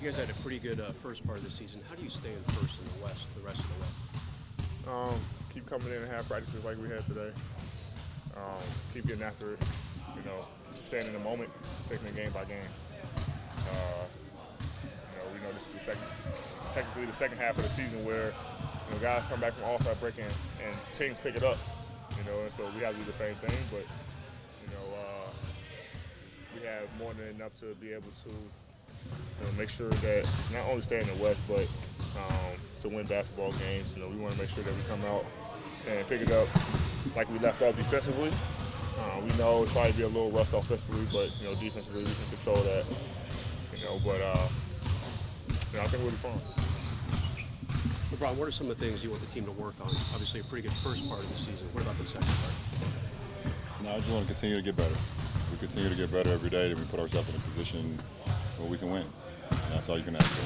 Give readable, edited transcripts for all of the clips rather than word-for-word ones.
You guys had a pretty good first part of the season. How do you stay in first in the West, the rest of the way? Keep coming in and have practices like we had today. Keep getting after it. Staying in the moment, taking it game by game. We know this is technically the second half of the season where guys come back from All-Star break and teams pick it up. And so we have to do the same thing, but we have more than enough to be able to make sure that not only stay in the West, but to win basketball games. We want to make sure that we come out and pick it up like we left off defensively. We know it's probably be a little rust offensively, but defensively we can control that. I think we'll be fine. LeBron, what are some of the things you want the team to work on? Obviously, a pretty good first part of the season. What about the second part? No, I just want to continue to get better. We continue to get better every day, and we put ourselves in a position where we can win. And that's all you can ask for.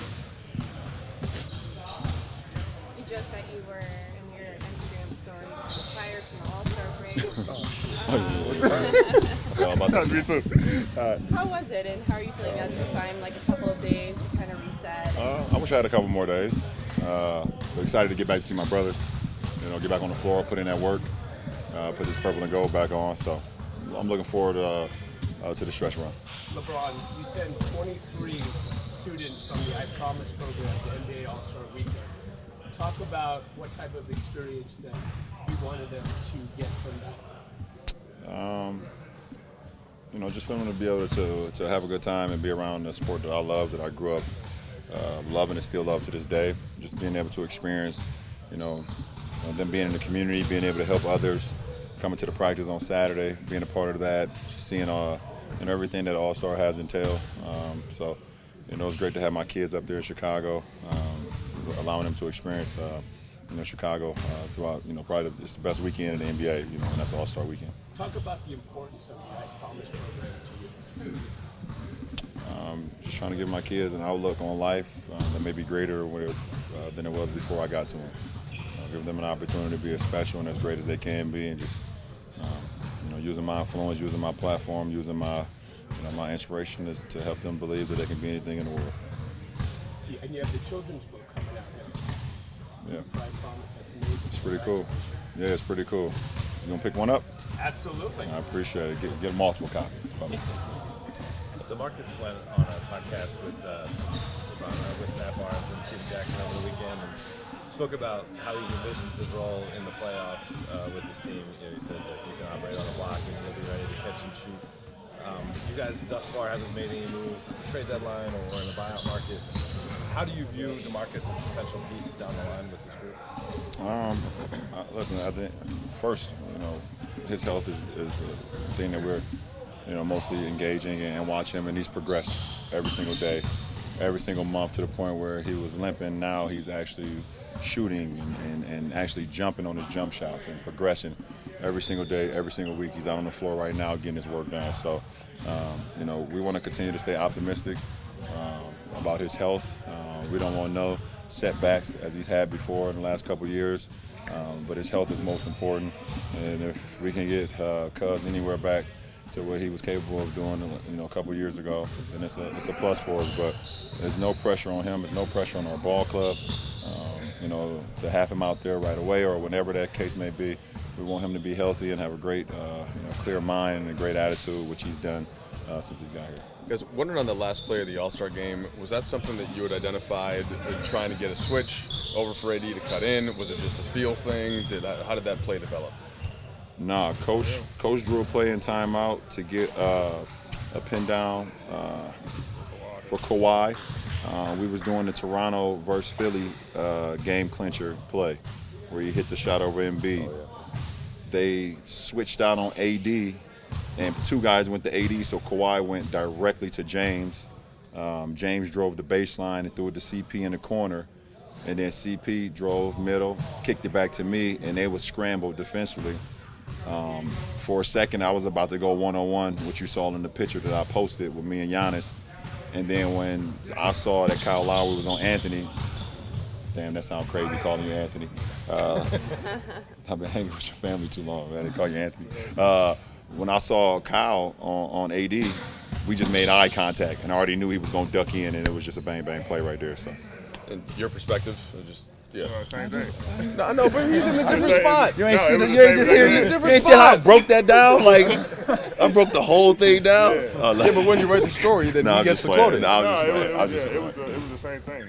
You joked that you were in your Instagram story retired from the All-Star break. Me too. How was it, and how are you feeling as you find like a couple of days to kind of reset? I wish I had a couple more days. But excited to get back to see my brothers. Get back on the floor, put in that work, put this purple and gold back on. So I'm looking forward to the stretch run. LeBron, you sent 23 students from the I Promise program to NBA All-Star Weekend. Talk about what type of experience that you wanted them to get from that. Just feeling to be able to have a good time and be around the sport that I love, that I grew up loving and still love to this day. Just being able to experience, them being in the community, being able to help others, coming to the practice on Saturday, being a part of that, just seeing everything that All-Star has entailed. So it's great to have my kids up there in Chicago, allowing them to experience Chicago throughout, probably it's the best weekend in the NBA, and that's All-Star Weekend. Talk about the importance of the I Promise program to you. Just trying to give my kids an outlook on life that may be greater than it was before I got to them. Give them an opportunity to be as special and as great as they can be, and just using my influence, using my platform, using my my inspiration is to help them believe that they can be anything in the world. Yeah, and you have the children's book coming out now. Yeah. I Promise, that's amazing. It's pretty cool. Yeah, it's pretty cool. You gonna pick one up? Absolutely. I appreciate it. Get multiple copies. DeMarcus went on a podcast with Matt Barnes and Steve Jackson over the weekend and spoke about how he envisions his role in the playoffs with his team. He said that he can operate on the block and he'll be ready to catch and shoot. You guys thus far haven't made any moves at the trade deadline or in the buyout market. How do you view DeMarcus as a potential piece down the line with this group? Listen, I think first, his health is the thing that we're mostly engaging and watch him, and he's progressed every single day, every single month, to the point where he was limping. Now he's actually shooting and actually jumping on his jump shots and progressing every single day, every single week. He's out on the floor right now getting his work done. So, we want to continue to stay optimistic about his health. We don't want no setbacks as he's had before in the last couple of years, but his health is most important. And if we can get Cuz anywhere back to what he was capable of doing, a couple of years ago, then it's a plus for us. But there's no pressure on him. There's no pressure on our ball club, to have him out there right away or whenever that case may be. We want him to be healthy and have a great, clear mind and a great attitude, which he's done since he got here. Guys, wondering on the last play of the All-Star game, was that something that you had identified trying to get a switch over for AD to cut in? Was it just a feel thing? How did that play develop? Nah, Coach drew a play in timeout to get a pin down for Kawhi. We was doing the Toronto versus Philly game clincher play where he hit the shot over Embiid. They switched out on AD, and two guys went to AD, so Kawhi went directly to James. James drove the baseline and threw it to CP in the corner, and then CP drove middle, kicked it back to me, and they was scrambled defensively. For a second, I was about to go one-on-one, which you saw in the picture that I posted with me and Giannis. And then when I saw that Kyle Lowry was on Anthony, damn, that sounds crazy calling you Anthony. I've been hanging with your family too long, man. They call you Anthony. When I saw Kyle on AD, we just made eye contact and I already knew he was going to duck in, and it was just a bang play right there. So, In your perspective, just yeah. Same thing. No, no, but he's in a different spot. you ain't No, see it the, was you the ain't just same hear thing. you Different ain't see how I spot. broke that down. Like I broke the whole thing down. Yeah. Oh, Yeah, but when you write the story, then no, he I'm gets just to playing. quote it. No, I'm No, just it playing. I'm just was playing. the same thing.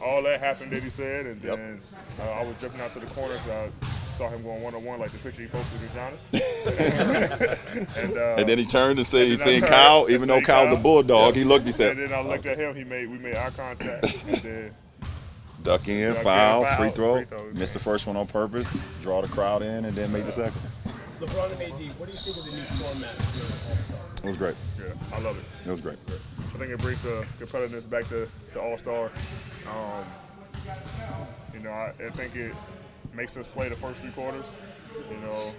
All that happened that he said, and then I was drifting out to the corner. I saw him going one-on-one like the picture he posted with Giannis. And then he turned and said and he's then I seen turned Kyle, and even though said Kyle's a Kyle. bulldog. He looked. He said, and then I looked at him. We made eye contact, and then duck in, Duck in, foul, foul, free throw. free throw. Missed the first one on purpose, draw the crowd in, and then made the second. LeBron and AD, what do you think of the new format of the All-Star? It was great. yeah, I love it. It was great. I think it brings the competitiveness back to All-Star. I think it makes us play the first 3 quarters.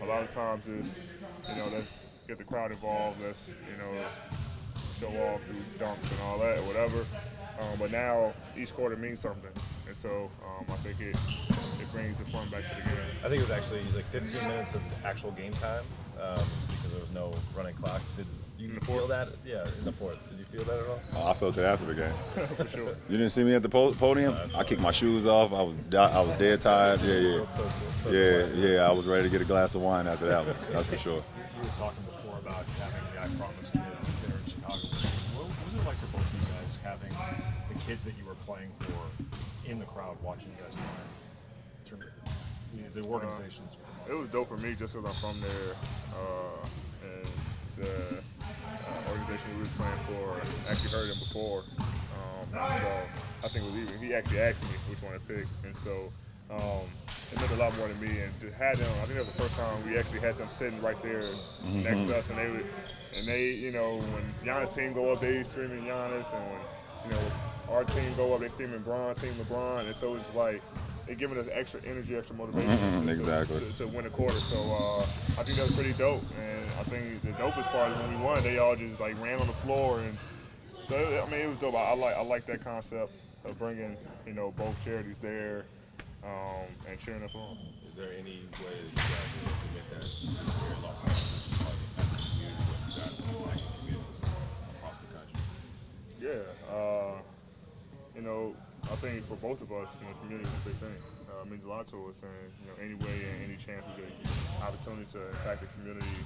A lot of times is, let's get the crowd involved. Let's, show off, do dunks and all that or whatever. But now each quarter means something. And so I think it brings the fun back to the game. I think it was actually like 15 minutes of actual game time because there was no running clock. Did you In the feel fourth? that? Yeah, in the fourth. Did you feel that at all? I felt it after the game. For sure. You didn't see me at the podium? I kicked my shoes off. I was dead tired. Yeah. I was ready to get a glass of wine after that one. That's for sure. You were talking before about having the I Promise kids there in Chicago. What was it like for both of you guys having the kids that you were playing for in the crowd watching you guys play? In terms of the organizations. It was dope for me just because I'm from there, and the organization we was playing for actually heard him before. And so I think it was even, he actually asked me which one to pick, and so it meant a lot more to me. And to have them, I think that was the first time we actually had them sitting right there next to us, and they when Giannis' team go up, they screaming Giannis, and when our team go up, they screaming Team LeBron, and so it's like it giving us extra energy, extra motivation to win a quarter. So I think that was pretty dope, and I think the dopest part is when we won, they all just like ran on the floor, and so it was dope. I like that concept of bringing both charities there and cheering us on. Is there any way that you guys will implement that very lost community across the country? Yeah, I think for both of us, community is a big thing. It means a lot to us, and any way and any chance we get an opportunity to impact the community,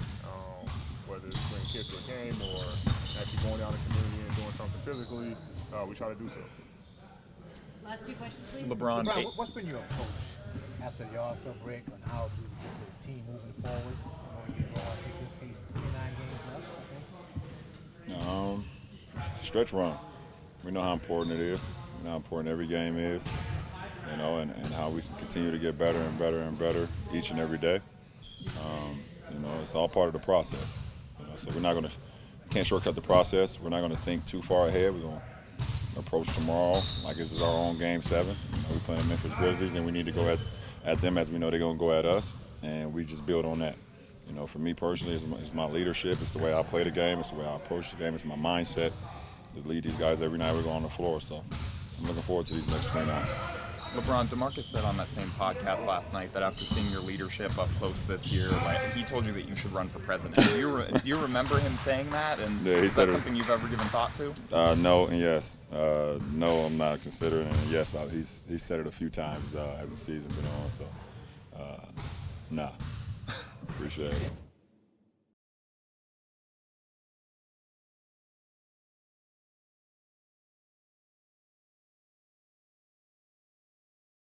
whether it's bringing kids to a game or actually going down the community and doing something physically, we try to do so. Last 2 questions, please. LeBron, what's been your approach after the All-Star break on how to get the team moving forward? I think this case 29 games left, I think. Stretch run. We know how important it is. We know how important every game is. And how we can continue to get better and better and better each and every day. It's all part of the process. So can't shortcut the process. We're not going to think too far ahead. We're going to approach tomorrow like this is our own Game 7. We're playing Memphis Grizzlies, and we need to go at them as we know they're going to go at us, and we just build on that. For me personally, it's my leadership. It's the way I play the game. It's the way I approach the game. It's my mindset to lead these guys every night we go on the floor. So I'm looking forward to these next 29. LeBron, DeMarcus said on that same podcast last night that after seeing your leadership up close this year, he told you that you should run for president. Do you remember him saying that? And Yeah, he is said that it. something you've ever given thought to? No and yes. No, I'm not considering, and yes, he's said it a few times as the season been on. So, nah. Appreciate it.